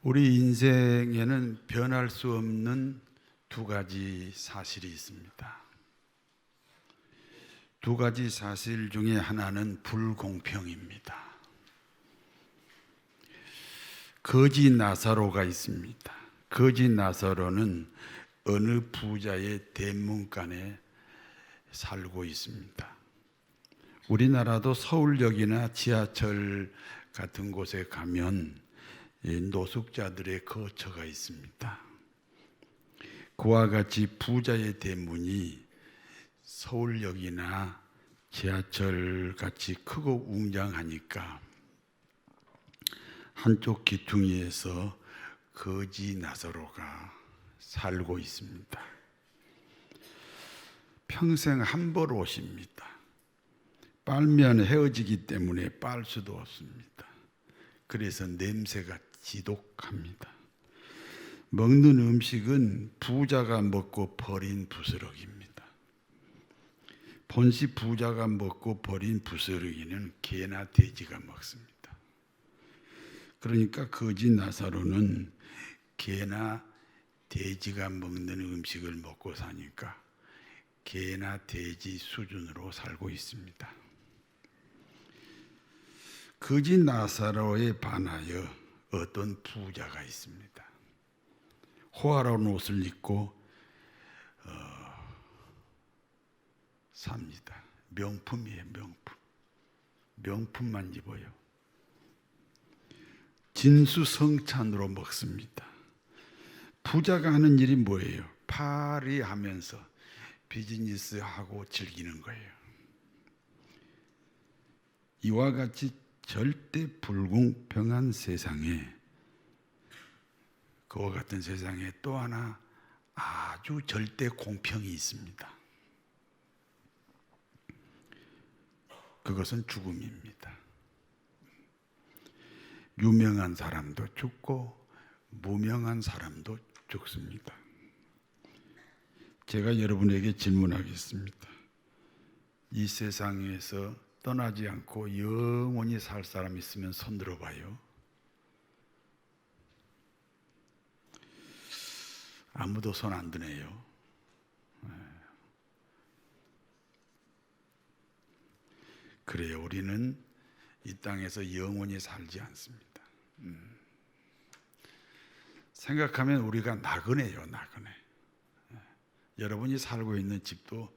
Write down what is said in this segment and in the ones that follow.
우리 인생에는 변할 수 없는 두 가지 사실이 있습니다. 두 가지 사실 중에 하나는 불공평입니다. 거지 나사로가 있습니다. 거지 나사로는 어느 부자의 대문간에 살고 있습니다. 우리나라도 서울역이나 지하철 같은 곳에 가면 노숙자들의 거처가 있습니다. 그와 같이 부자의 대문이 서울역이나 지하철 같이 크고 웅장하니까 한쪽 기퉁이에서 거지 나사로가 살고 있습니다. 평생 한 벌 옷입니다. 빨면 헤어지기 때문에 빨 수도 없습니다. 그래서 냄새가 지독합니다. 먹는 음식은 부자가 먹고 버린 부스러기입니다. 본시 부자가 먹고 버린 부스러기는 개나 돼지가 먹습니다. 그러니까 거지 나사로는 개나 돼지가 먹는 음식을 먹고 사니까 개나 돼지 수준으로 살고 있습니다. 거지 나사로에 반하여 어떤 부자가 있습니다. 호화로운 옷을 입고 삽니다. 명품이에요, 명품. 명품만 입어요. 진수성찬으로 먹습니다. 부자가 하는 일이 뭐예요? 파리하면서 비즈니스하고 즐기는 거예요. 이와 같이 절대 불공평한 세상에, 그와 같은 세상에 또 하나 아주 절대 공평이 있습니다. 그것은 죽음입니다. 유명한 사람도 죽고 무명한 사람도 죽습니다. 제가 여러분에게 질문하겠습니다. 이 세상에서 떠나지 않고 영원히 살 사람 있으면 손 들어봐요. 아무도 손 안 드네요. 그래요. 우리는 이 땅에서 영원히 살지 않습니다. 생각하면 우리가 나그네요, 나그네. 여러분이 살고 있는 집도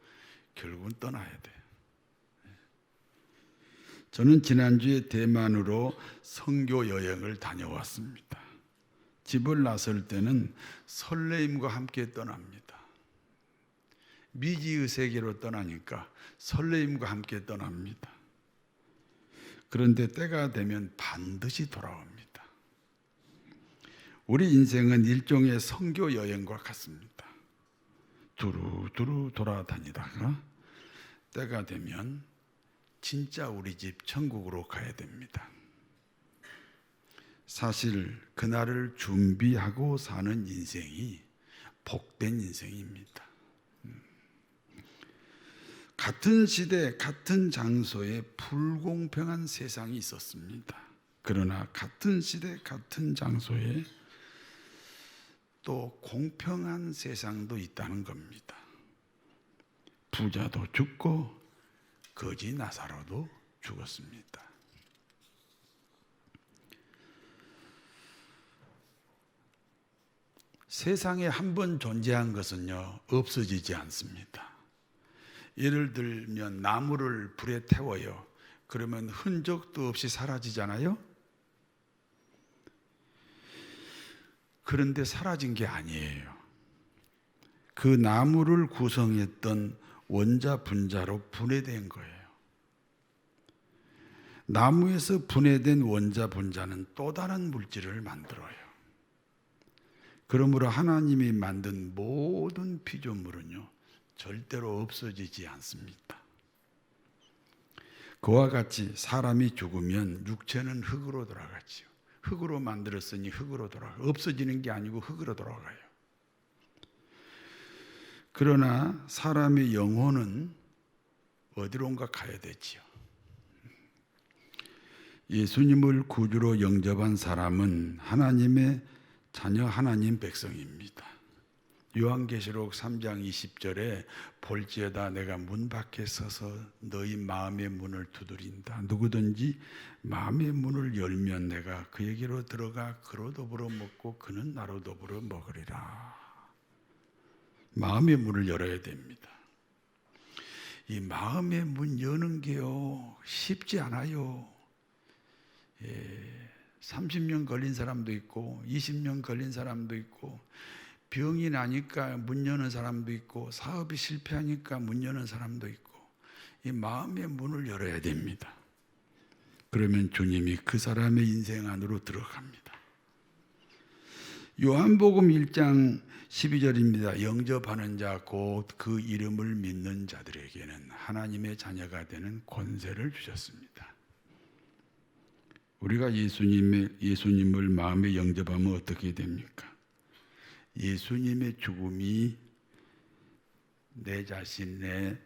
결국은 떠나야 돼요. 저는 지난주에 대만으로 선교 여행을 다녀왔습니다. 집을 나설 때는 설레임과 함께 떠납니다. 미지의 세계로 떠나니까 설레임과 함께 떠납니다. 그런데 때가 되면 반드시 돌아옵니다. 우리 인생은 일종의 선교 여행과 같습니다. 두루두루 돌아다니다가 때가 되면 진짜 우리 집 천국으로 가야 됩니다. 사실 그날을 준비하고 사는 인생이 복된 인생입니다. 같은 시대, 같은 장소에 불공평한 세상이 있었습니다. 그러나 같은 시대, 같은 장소에 또 공평한 세상도 있다는 겁니다. 부자도 죽고 거지 나사로도 죽었습니다. 세상에 한 번 존재한 것은요, 없어지지 않습니다. 예를 들면 나무를 불에 태워요. 그러면 흔적도 없이 사라지잖아요. 그런데 사라진 게 아니에요. 그 나무를 구성했던 원자 분자로 분해된 거예요. 나무에서 분해된 원자 분자는 또 다른 물질을 만들어요. 그러므로 하나님이 만든 모든 피조물은요, 절대로 없어지지 않습니다. 그와 같이 사람이 죽으면 육체는 흙으로 돌아가지요. 흙으로 만들었으니 흙으로 돌아가요. 없어지는 게 아니고 흙으로 돌아가요. 그러나 사람의 영혼은 어디론가 가야 되지요. 예수님을 구주로 영접한 사람은 하나님의 자녀 하나님 백성입니다. 요한계시록 3장 20절에 볼지어다 내가 문 밖에 서서 너희 마음의 문을 두드린다. 누구든지 마음의 문을 열면 내가 그에게로 들어가 그로 더불어 먹고 그는 나로 더불어 먹으리라. 마음의 문을 열어야 됩니다. 이 마음의 문 여는 게요 쉽지 않아요. 30년 걸린 사람도 있고 20년 걸린 사람도 있고 병이 나니까 문 여는 사람도 있고 사업이 실패하니까 문 여는 사람도 있고 이 마음의 문을 열어야 됩니다. 그러면 주님이 그 사람의 인생 안으로 들어갑니다. 요한복음 1장 12절입니다. 영접하는 자 곧 그 이름을 믿는 자들에게는 하나님의 자녀가 되는 권세를 주셨습니다. 우리가 예수님을 마음에 영접하면 어떻게 됩니까? 예수님의 죽음이 내 자신의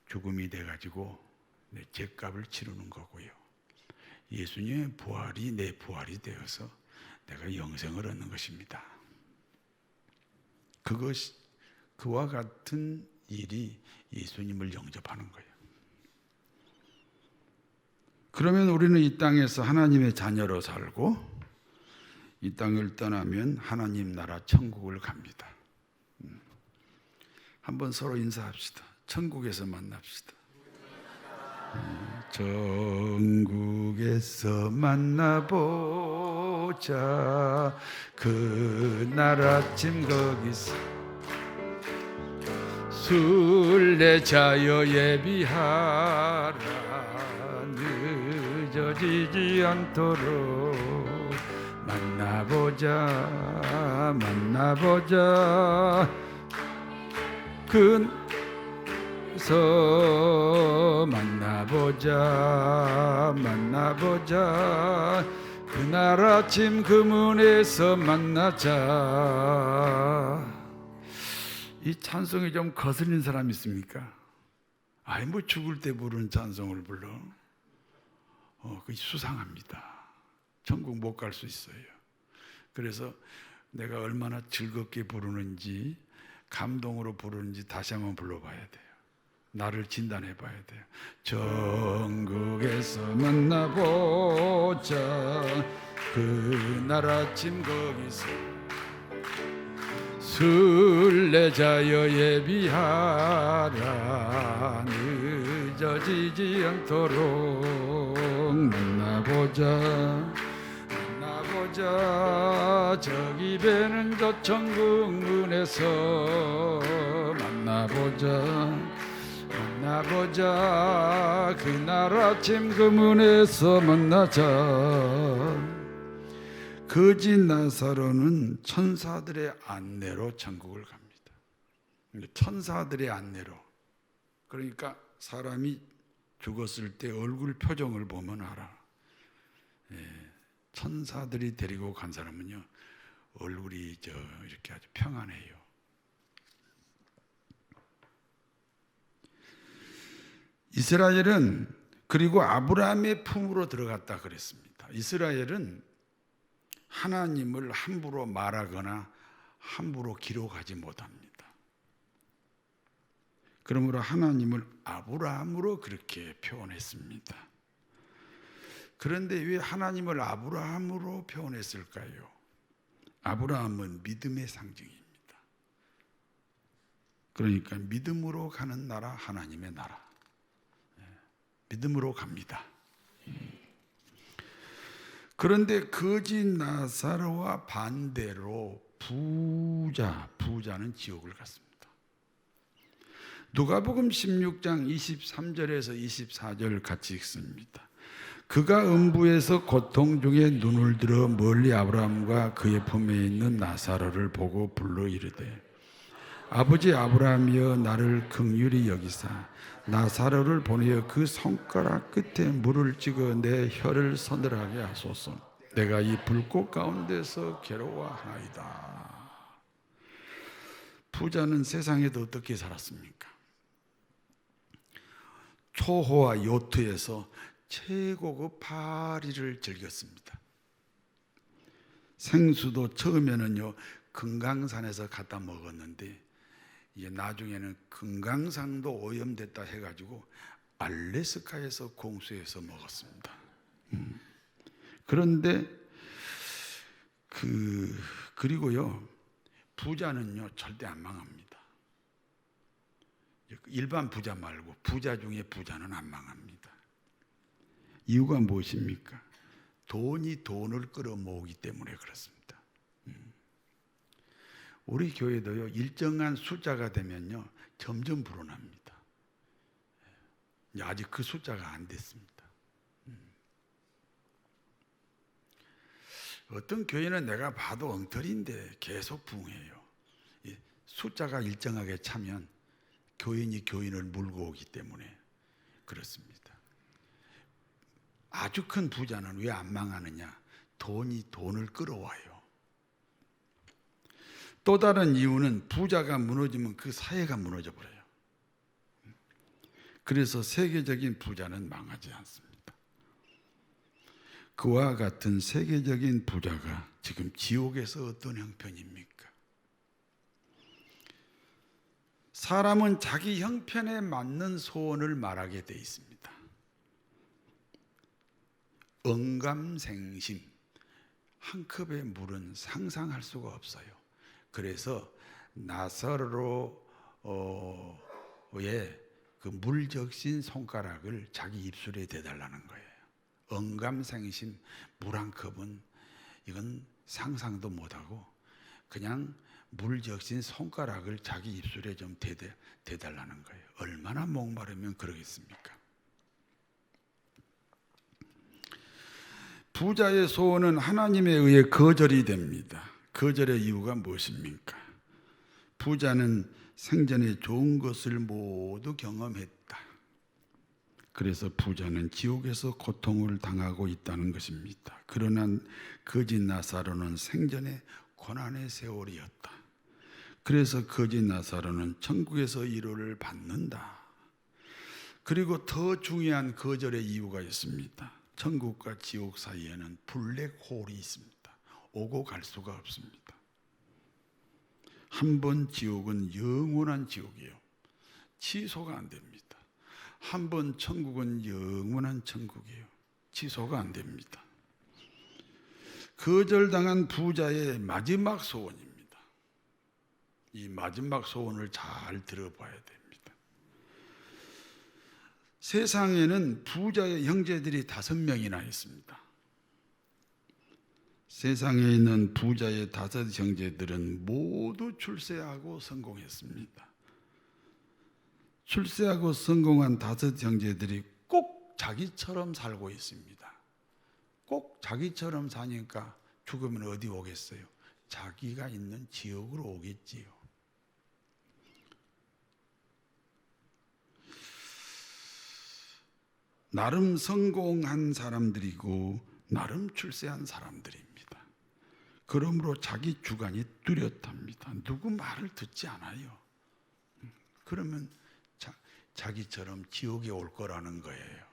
죽음이 돼가지고 내 죄값을 치르는 거고요. 예수님의 부활이 내 부활이 되어서 내가 영생을 얻는 것입니다. 그와 같은 일이 예수님을 영접하는 거예요. 그러면 우리는 이 땅에서 하나님의 자녀로 살고 이 땅을 떠나면 하나님 나라 천국을 갑니다. 한번 서로 인사합시다. 천국에서 만납시다. 천국에서 만나보자. 그날 아침 거기서 순례자여 예비하라. 늦어지지 않도록 만나보자. 그서 만나보자. 그날 아침 그 문에서 만나자. 이 찬송이 좀 거슬리는 사람 있습니까? 아이 뭐 죽을 때 부르는 찬송을 불러? 그게 수상합니다. 천국 못 갈 수 있어요. 그래서 내가 얼마나 즐겁게 부르는지 감동으로 부르는지 다시 한번 불러봐야 돼요. 나를 진단해 봐야 돼요. 천국에서 만나보자. 그날 아침 거기서 순례자여 예비하라. 늦어지지 않도록 만나보자. 저기 배는 저 천국 문에서 만나보자. 그날 아침 그 문에서 만나자. 거지 나사로는 천사들의 안내로 천국을 갑니다. 천사들의 안내로. 그러니까 사람이 죽었을 때 얼굴 표정을 보면 알아. 천사들이 데리고 간 사람은요 얼굴이 이렇게 아주 평안해요. 이스라엘은 그리고 아브라함의 품으로 들어갔다 그랬습니다. 이스라엘은 하나님을 함부로 말하거나 함부로 기록하지 못합니다. 그러므로 하나님을 아브라함으로 그렇게 표현했습니다. 그런데 왜 하나님을 아브라함으로 표현했을까요? 아브라함은 믿음의 상징입니다. 그러니까 믿음으로 가는 나라, 하나님의 나라. 믿음으로 갑니다. 그런데 거지 나사로와 반대로 부자는 지옥을 갔습니다. 누가복음 16장 23절에서 24절 같이 읽습니다. 그가 음부에서 고통 중에 눈을 들어 멀리 아브라함과 그의 품에 있는 나사로를 보고 불러 이르되 아버지 아브라함이여 나를 긍휼히 여기사 나사로를 보내어 그 손가락 끝에 물을 찍어 내 혀를 서늘하게 하소서. 내가 이 불꽃 가운데서 괴로워하나이다. 부자는 세상에도 어떻게 살았습니까? 초호화 요트에서 최고급 파리를 즐겼습니다. 생수도 처음에는요 금강산에서 갖다 먹었는데 이제 나중에는 금강산도 오염됐다 해가지고 알래스카에서 공수해서 먹었습니다. 그런데 그리고요 부자는요 절대 안 망합니다. 일반 부자 말고 부자 중에 부자는 안 망합니다. 이유가 무엇입니까? 돈이 돈을 끌어모으기 때문에 그렇습니다. 우리 교회도요 일정한 숫자가 되면요 점점 불어납니다. 아직 그 숫자가 안 됐습니다. 어떤 교회는 내가 봐도 엉터리인데 계속 부흥해요. 숫자가 일정하게 차면 교인이 교인을 물고 오기 때문에 그렇습니다. 아주 큰 부자는 왜 안 망하느냐? 돈이 돈을 끌어와요. 또 다른 이유는 부자가 무너지면 그 사회가 무너져 버려요. 그래서 세계적인 부자는 망하지 않습니다. 그와 같은 세계적인 부자가 지금 지옥에서 어떤 형편입니까? 사람은 자기 형편에 맞는 소원을 말하게 돼 있습니다. 언감생심, 한 컵의 물은 상상할 수가 없어요. 그래서 나사로의 그 물적신 손가락을 자기 입술에 대달라는 거예요. 언감생심, 물 한 컵은 이건 상상도 못하고 그냥 물적신 손가락을 자기 입술에 좀 대달라는 거예요. 얼마나 목마르면 그러겠습니까? 부자의 소원은 하나님에 의해 거절이 됩니다. 거절의 이유가 무엇입니까? 부자는 생전에 좋은 것을 모두 경험했다. 그래서 부자는 지옥에서 고통을 당하고 있다는 것입니다. 그러나 거짓 나사로는 생전에 고난의 세월이었다. 그래서 거짓 나사로는 천국에서 위로를 받는다. 그리고 더 중요한 거절의 이유가 있습니다. 천국과 지옥 사이에는 블랙홀이 있습니다. 오고 갈 수가 없습니다. 한 번 지옥은 영원한 지옥이에요. 취소가 안 됩니다. 한 번 천국은 영원한 천국이에요. 취소가 안 됩니다. 거절당한 부자의 마지막 소원입니다. 이 마지막 소원을 잘 들어봐야 됩니다. 세상에는 부자의 형제들이 5명이나 있습니다. 세상에 있는 부자의 5 형제들은 모두 출세하고 성공했습니다. 출세하고 성공한 5 형제들이 꼭 자기처럼 살고 있습니다. 꼭 자기처럼 사니까 죽으면 어디 오겠어요? 자기가 있는 지옥으로 오겠지요. 나름 성공한 사람들이고 나름 출세한 사람들입니다. 그러므로 자기 주관이 뚜렷합니다. 누구 말을 듣지 않아요. 그러면 자기처럼 지옥에 올 거라는 거예요.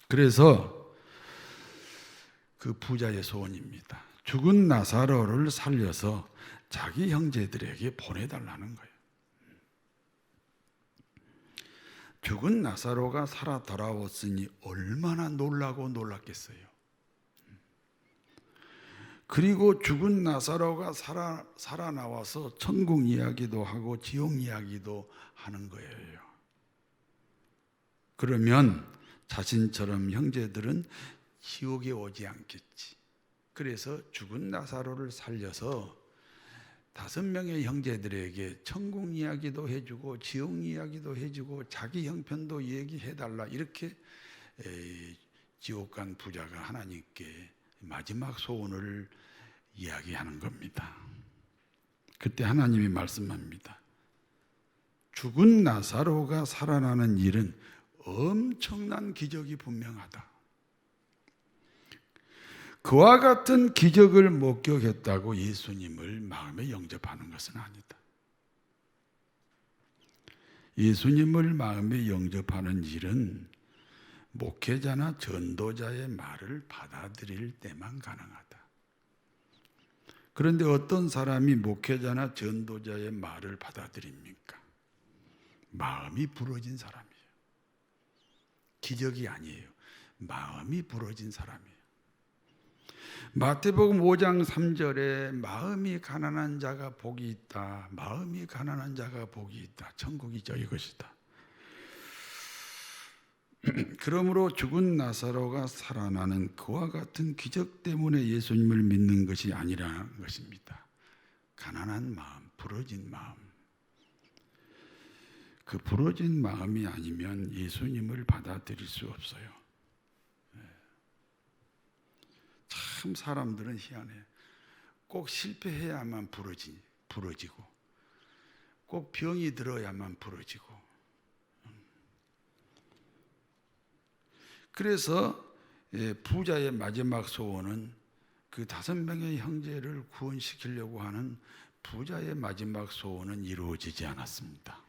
그래서 그 부자의 소원입니다. 죽은 나사로를 살려서 자기 형제들에게 보내달라는 거예요. 죽은 나사로가 살아 돌아왔으니 얼마나 놀랐겠어요. 그리고 죽은 나사로가 살아나와서 천국 이야기도 하고 지옥 이야기도 하는 거예요. 그러면 자신처럼 형제들은 지옥에 오지 않겠지. 그래서 죽은 나사로를 살려서 5명의 형제들에게 천국 이야기도 해주고 지옥 이야기도 해주고 자기 형편도 얘기해달라. 이렇게 지옥 간 부자가 하나님께 마지막 소원을 이야기하는 겁니다. 그때 하나님이 말씀합니다. 죽은 나사로가 살아나는 일은 엄청난 기적이 분명하다. 그와 같은 기적을 목격했다고 예수님을 마음에 영접하는 것은 아니다. 예수님을 마음에 영접하는 일은 목회자나 전도자의 말을 받아들일 때만 가능하다. 그런데 어떤 사람이 목회자나 전도자의 말을 받아들입니까? 마음이 부러진 사람이에요. 기적이 아니에요. 마음이 부러진 사람이에요. 마태복음 5장 3절에 마음이 가난한 자가 복이 있다. 마음이 가난한 자가 복이 있다. 천국이 이것이다. 그러므로 죽은 나사로가 살아나는 그와 같은 기적 때문에 예수님을 믿는 것이 아니라는 것입니다. 가난한 마음, 부러진 마음. 그 부러진 마음이 아니면 예수님을 받아들일 수 없어요. 참 사람들은 희한해요. 꼭 실패해야만 부러지고 꼭 병이 들어야만 부러지고. 그래서 부자의 마지막 소원은 그 5명의 형제를 구원시키려고 하는 부자의 마지막 소원은 이루어지지 않았습니다.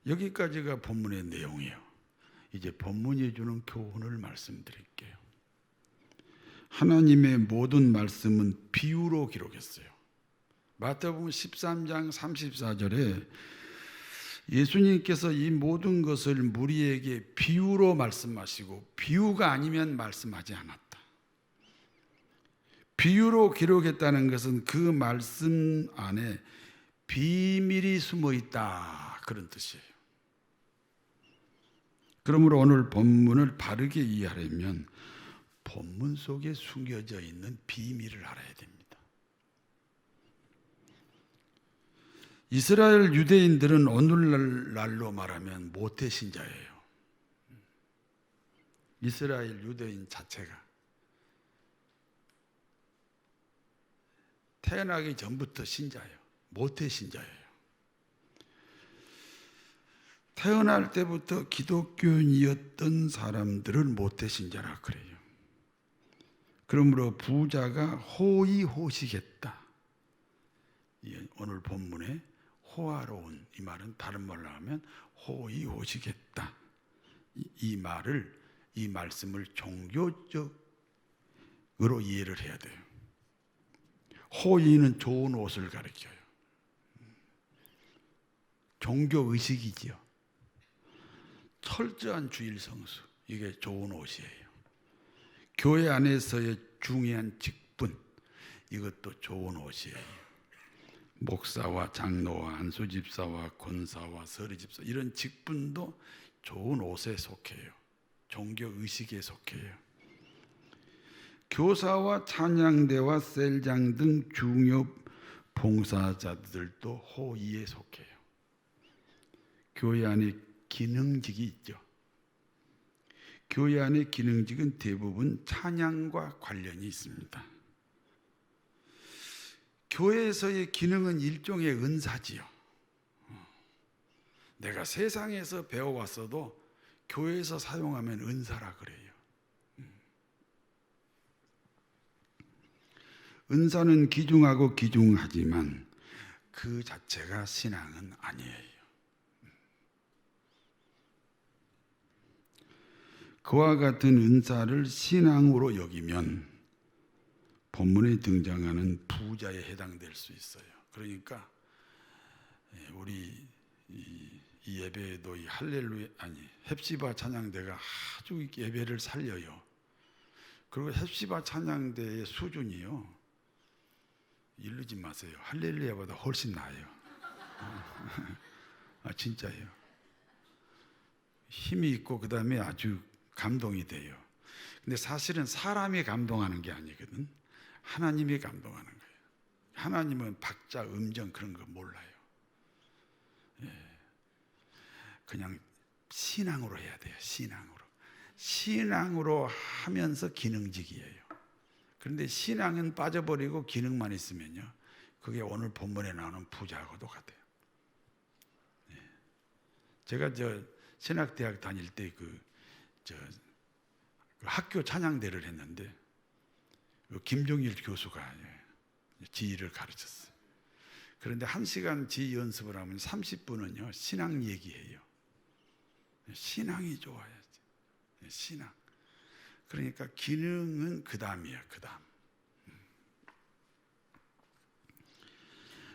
여기까지가 본문의 내용이에요. 이제 본문이 주는 교훈을 말씀드릴게요. 하나님의 모든 말씀은 비유로 기록했어요. 마태복음 13장 34절에 예수님께서 이 모든 것을 무리에게 비유로 말씀하시고 비유가 아니면 말씀하지 않았다. 비유로 기록했다는 것은 그 말씀 안에 비밀이 숨어 있다, 그런 뜻이에요. 그러므로 오늘 본문을 바르게 이해하려면 본문 속에 숨겨져 있는 비밀을 알아야 됩니다. 이스라엘 유대인들은 오늘날로 말하면 모태신자예요. 이스라엘 유대인 자체가 태어나기 전부터 신자예요. 모태신자예요. 태어날 때부터 기독교인이었던 사람들을 모태신자라 그래요. 그러므로 부자가 호의호식했다. 오늘 본문에 호화로운, 이 말은 다른 말로 하면 호의호식했다. 이 말씀을 종교적으로 이해를 해야 돼요. 호의는 좋은 옷을 가리켜요. 종교의식이지요. 철저한 주일 성수, 이게 좋은 옷이에요. 교회 안에서의 중요한 직분, 이것도 좋은 옷이에요. 목사와 장로와 안수집사와 권사와 서리집사, 이런 직분도 좋은 옷에 속해요. 종교의식에 속해요. 교사와 찬양대와 셀장 등 중요 봉사자들도 호의에 속해요. 교회 안에 기능직이 있죠. 교회 안의 기능직은 대부분 찬양과 관련이 있습니다. 교회에서의 기능은 일종의 은사지요. 내가 세상에서 배워왔어도 교회에서 사용하면 은사라 그래요. 은사는 귀중하고 귀중하지만 그 자체가 신앙은 아니에요. 그와 같은 은사를 신앙으로 여기면 본문에 등장하는 부자에 해당될 수 있어요. 그러니까 우리 이 예배에도 이 할렐루야, 헵시바 찬양대가 아주 예배를 살려요. 그리고 헵시바 찬양대의 수준이요, 이르지 마세요. 할렐루야보다 훨씬 나아요. 진짜예요. 힘이 있고 그 다음에 아주 감동이 돼요. 근데 사실은 사람이 감동하는 게 아니거든. 하나님이 감동하는 거예요. 하나님은 박자, 음정 그런 거 몰라요. 그냥 신앙으로 해야 돼요. 신앙으로 하면서 기능직이에요. 그런데 신앙은 빠져버리고 기능만 있으면요, 그게 오늘 본문에 나오는 부자하고도 같아요. 제가 신학대학 다닐 때 그 학교 찬양대를 했는데 김종일 교수가 지휘를 가르쳤어요. 그런데 1시간 지휘 연습을 하면 30분은요 신앙 얘기해요. 신앙이 좋아야지. 신앙. 그러니까 기능은 그 다음이에요. 그 다음.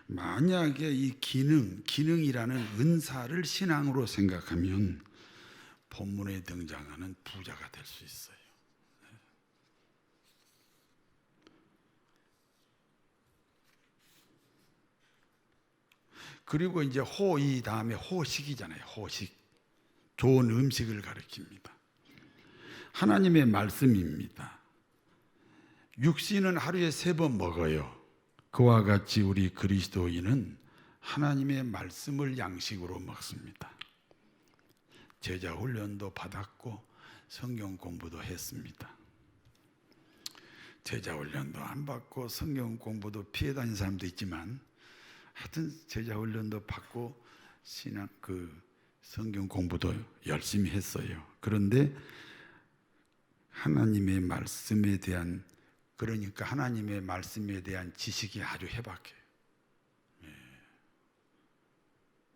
만약에 이 기능이라는 은사를 신앙으로 생각하면 본문에 등장하는 부자가 될 수 있어요. 그리고 이제 이 다음에 호식이잖아요. 호식. 좋은 음식을 가리킵니다. 하나님의 말씀입니다. 육신은 하루에 3번 먹어요. 그와 같이 우리 그리스도인은 하나님의 말씀을 양식으로 먹습니다. 제자 훈련도 받았고 성경 공부도 했습니다. 제자 훈련도 안 받고 성경 공부도 피해 다니는 사람도 있지만 하여튼 제자 훈련도 받고 성경 공부도 열심히 했어요. 그런데 하나님의 말씀에 대한 지식이 아주 해박해요.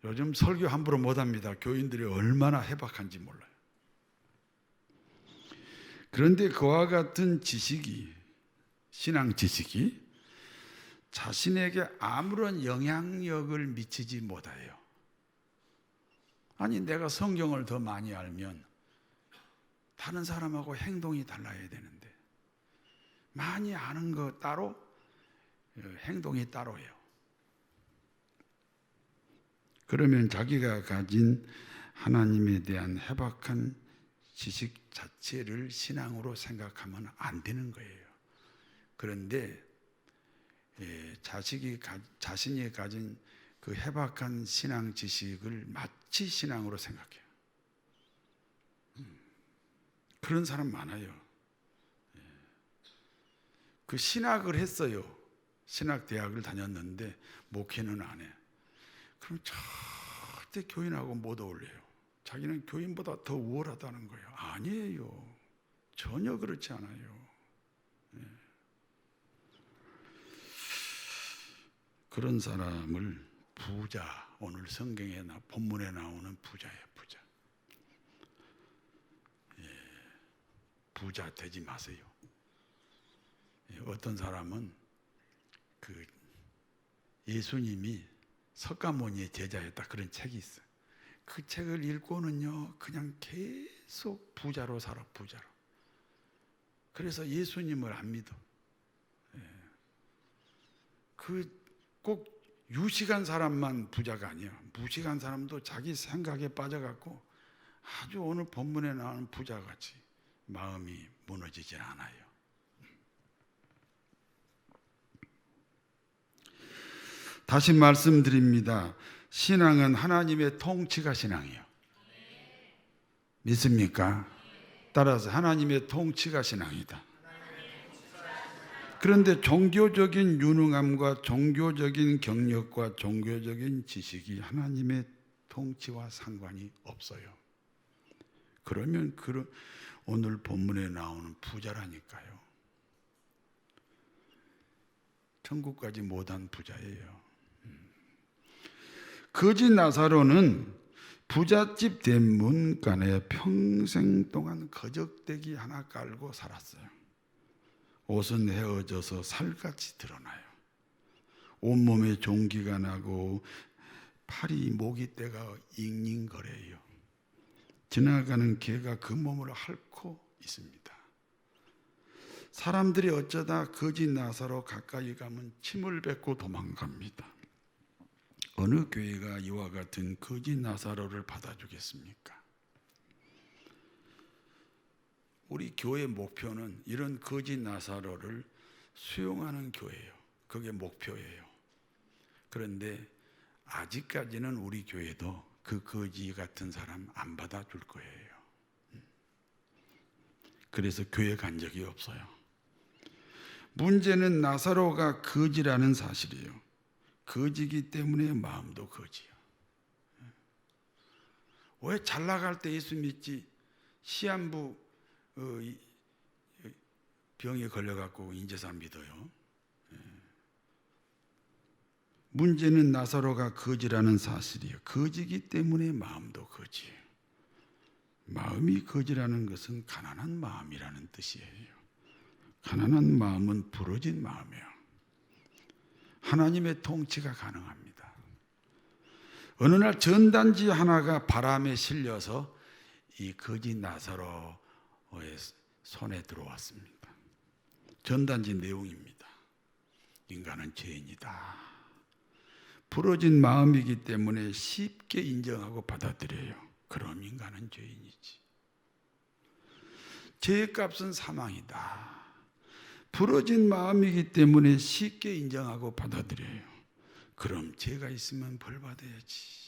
요즘 설교 함부로 못합니다. 교인들이 얼마나 해박한지 몰라요. 그런데 그와 같은 신앙 지식이 자신에게 아무런 영향력을 미치지 못해요. 아니, 내가 성경을 더 많이 알면 다른 사람하고 행동이 달라야 되는데 많이 아는 거 따로, 행동이 따로예요. 그러면 자기가 가진 하나님에 대한 해박한 지식 자체를 신앙으로 생각하면 안 되는 거예요. 그런데 자신이 가진 그 해박한 신앙 지식을 마치 신앙으로 생각해요. 그런 사람 많아요. 그 신학을 했어요. 신학대학을 다녔는데 목회는 안 해. 그럼 절대 교인하고 못 어울려요. 자기는 교인보다 더 우월하다는 거예요. 아니에요. 전혀 그렇지 않아요. 그런 사람을 부자, 오늘 성경에 본문에 나오는 부자예요. 부자. 부자 되지 마세요. 어떤 사람은 예수님이 석가모니의 제자였다, 그런 책이 있어요. 그 책을 읽고는요 그냥 계속 부자로 살아. 부자로. 그래서 예수님을 안 믿어. 꼭 유식한 사람만 부자가 아니야. 무식한 사람도 자기 생각에 빠져갖고 아주 오늘 본문에 나오는 부자같이 마음이 무너지지 않아요. 다시 말씀드립니다. 신앙은 하나님의 통치가 신앙이에요. 믿습니까? 따라서 하나님의 통치가 신앙이다. 그런데 종교적인 유능함과 종교적인 경력과 종교적인 지식이 하나님의 통치와 상관이 없어요. 그러면 오늘 본문에 나오는 부자라니까요. 천국까지 못한 부자예요. 거지 나사로는 부잣집 대문간에 평생 동안 거적대기 하나 깔고 살았어요. 옷은 헤어져서 살같이 드러나요. 온몸에 종기가 나고 팔이 모기떼가 잉잉거려요. 지나가는 개가 그 몸을 핥고 있습니다. 사람들이 어쩌다 거지 나사로 가까이 가면 침을 뱉고 도망갑니다. 어느 교회가 이와 같은 거지 나사로를 받아주겠습니까? 우리 교회 목표는 이런 거지 나사로를 수용하는 교회예요. 그게 목표예요. 그런데 아직까지는 우리 교회도 그 거지 같은 사람 안 받아줄 거예요. 그래서 교회 간 적이 없어요. 문제는 나사로가 거지라는 사실이에요. 거지기 때문에 마음도 거지요. 왜 잘 나갈 때 예수 믿지 시한부 병에 걸려갖고 인제사 믿어요? 문제는 나사로가 거지라는 사실이에요. 거지기 때문에 마음도 거지예요. 마음이 거지라는 것은 가난한 마음이라는 뜻이에요. 가난한 마음은 부러진 마음이에요. 하나님의 통치가 가능합니다. 어느 날 전단지 하나가 바람에 실려서 이 거지 나사로의 손에 들어왔습니다. 전단지 내용입니다. 인간은 죄인이다. 부러진 마음이기 때문에 쉽게 인정하고 받아들여요. 그럼 인간은 죄인이지. 죄의 값은 사망이다. 부러진 마음이기 때문에 쉽게 인정하고 받아들여요. 그럼 죄가 있으면 벌 받아야지.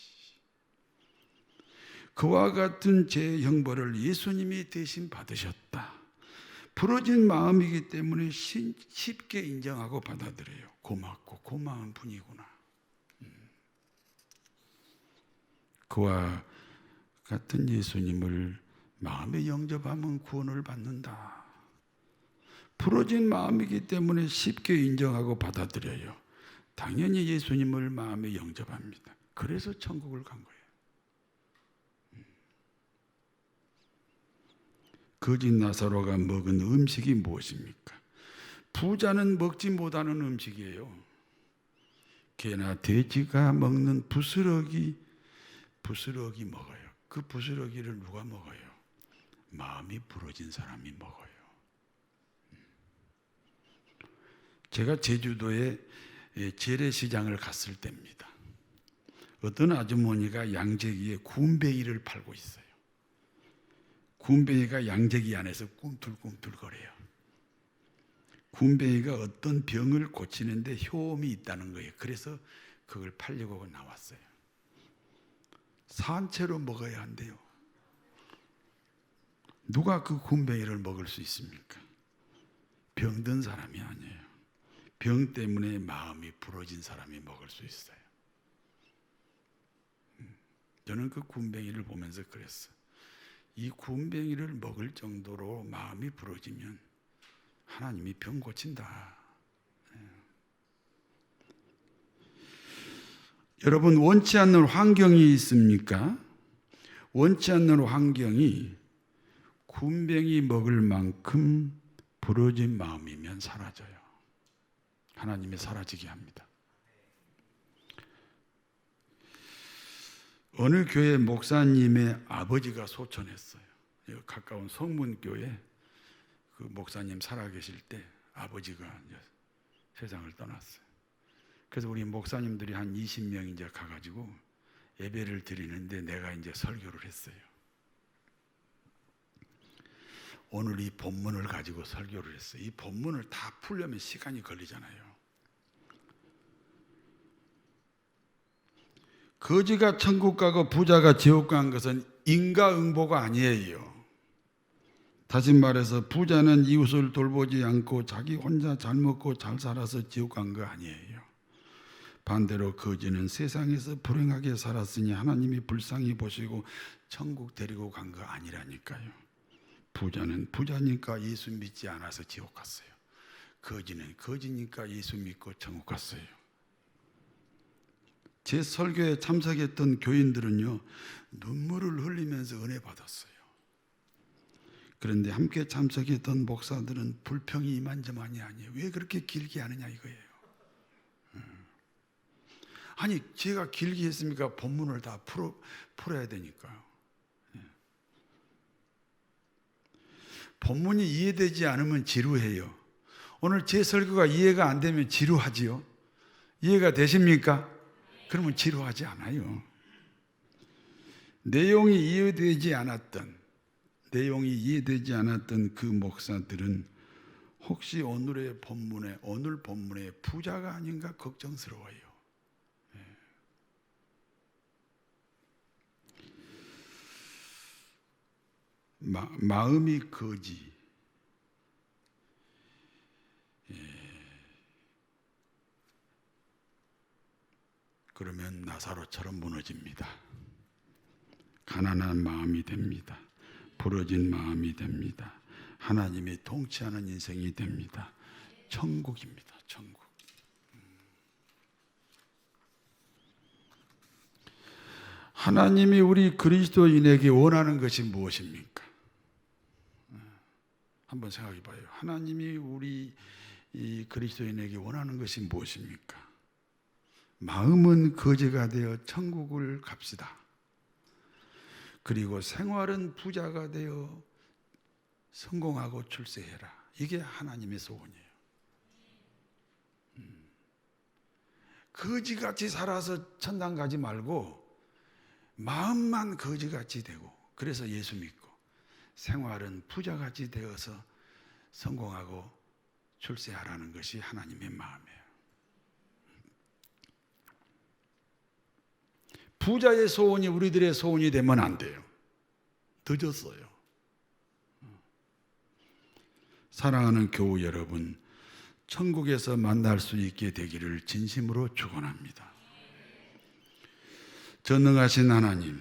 그와 같은 죄의 형벌을 예수님이 대신 받으셨다. 부러진 마음이기 때문에 쉽게 인정하고 받아들여요. 고맙고 고마운 분이구나. 그와 같은 예수님을 마음에 영접하면 구원을 받는다. 부러진 마음이기 때문에 쉽게 인정하고 받아들여요. 당연히 예수님을 마음에 영접합니다. 그래서 천국을 간 거예요. 거지 나사로가 먹은 음식이 무엇입니까? 부자는 먹지 못하는 음식이에요. 개나 돼지가 먹는 부스러기 먹어요. 그 부스러기를 누가 먹어요? 마음이 부러진 사람이 먹어요. 제가 제주도에 재래시장을 갔을 때입니다. 어떤 아주머니가 양재기에 군뱅이를 팔고 있어요. 군뱅이가 양재기 안에서 꿈틀꿈틀거려요. 군뱅이가 어떤 병을 고치는데 효험이 있다는 거예요. 그래서 그걸 팔려고 나왔어요. 산채로 먹어야 한대요. 누가 그 군뱅이를 먹을 수 있습니까? 병든 사람이 아니에요. 병 때문에 마음이 부러진 사람이 먹을 수 있어요. 저는 그 군뱅이를 보면서 그랬어요. 이 군뱅이를 먹을 정도로 마음이 부러지면 하나님이 병 고친다. 여러분, 원치 않는 환경이 있습니까? 원치 않는 환경이 군뱅이 먹을 만큼 부러진 마음이면 사라져요. 하나님이 사라지게 합니다. 어느 교회 목사님의 아버지가 소천했어요. 가까운 성문교회 그 목사님 살아계실 때 아버지가 이제 세상을 떠났어요. 그래서 우리 목사님들이 한 20명 이제 가가지고 예배를 드리는데 내가 이제 설교를 했어요. 오늘 이 본문을 가지고 설교를 했어요. 이 본문을 다 풀려면 시간이 걸리잖아요. 거지가 천국 가고 부자가 지옥 간 것은 인과응보가 아니에요. 다시 말해서 부자는 이웃을 돌보지 않고 자기 혼자 잘 먹고 잘 살아서 지옥 간 거 아니에요. 반대로 거지는 세상에서 불행하게 살았으니 하나님이 불쌍히 보시고 천국 데리고 간 거 아니라니까요. 부자는 부자니까 예수 믿지 않아서 지옥 갔어요. 거지는 거지니까 예수 믿고 천국 갔어요. 제 설교에 참석했던 교인들은요, 눈물을 흘리면서 은혜 받았어요. 그런데 함께 참석했던 목사들은 불평이 이만저만이 아니에요. 왜 그렇게 길게 하느냐 이거예요. 아니, 제가 길게 했습니까? 본문을 다 풀어야 되니까요. 본문이 이해되지 않으면 지루해요. 오늘 제 설교가 이해가 안 되면 지루하지요. 이해가 되십니까? 그러면 지루하지 않아요. 내용이 이해되지 않았던 그 목사들은 혹시 오늘 본문에 부자가 아닌가 걱정스러워요. 마음이 거지. 그러면 나사로처럼 무너집니다. 가난한 마음이 됩니다. 부러진 마음이 됩니다. 하나님이 통치하는 인생이 됩니다. 천국입니다. 천국. 하나님이 우리 그리스도인에게 원하는 것이 무엇입니까? 한번 생각해 봐요. 하나님이 우리 이 그리스도인에게 원하는 것이 무엇입니까? 마음은 거지가 되어 천국을 갑시다. 그리고 생활은 부자가 되어 성공하고 출세해라. 이게 하나님의 소원이에요. 거지같이 살아서 천당 가지 말고 마음만 거지같이 되고, 그래서 예수 믿고 생활은 부자같이 되어서 성공하고 출세하라는 것이 하나님의 마음이에요. 부자의 소원이 우리들의 소원이 되면 안 돼요. 늦었어요. 사랑하는 교우 여러분, 천국에서 만날 수 있게 되기를 진심으로 축원합니다. 전능하신 하나님,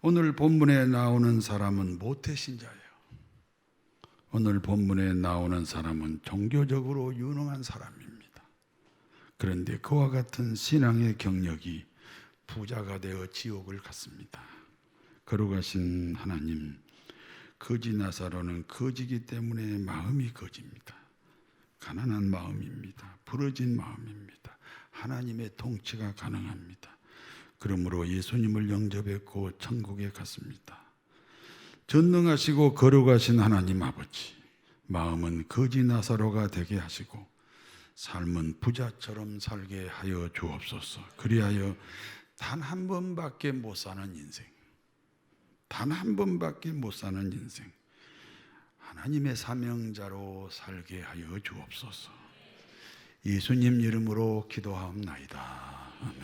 오늘 본문에 나오는 사람은 모태신자예요. 오늘 본문에 나오는 사람은 종교적으로 유능한 사람입니다. 그런데 그와 같은 신앙의 경력이 부자가 되어 지옥을 갔습니다. 거룩하신 하나님, 거지 나사로는 거지기 때문에 마음이 거지입니다. 가난한 마음입니다. 부러진 마음입니다. 하나님의 통치가 가능합니다. 그러므로 예수님을 영접했고 천국에 갔습니다. 전능하시고 거룩하신 하나님 아버지, 마음은 거지 나사로가 되게 하시고 삶은 부자처럼 살게 하여 주옵소서. 그리하여 단 한 번밖에 못 사는 인생, 단 한 번밖에 못 사는 인생, 하나님의 사명자로 살게 하여 주옵소서. 예수님 이름으로 기도하옵나이다. 아멘.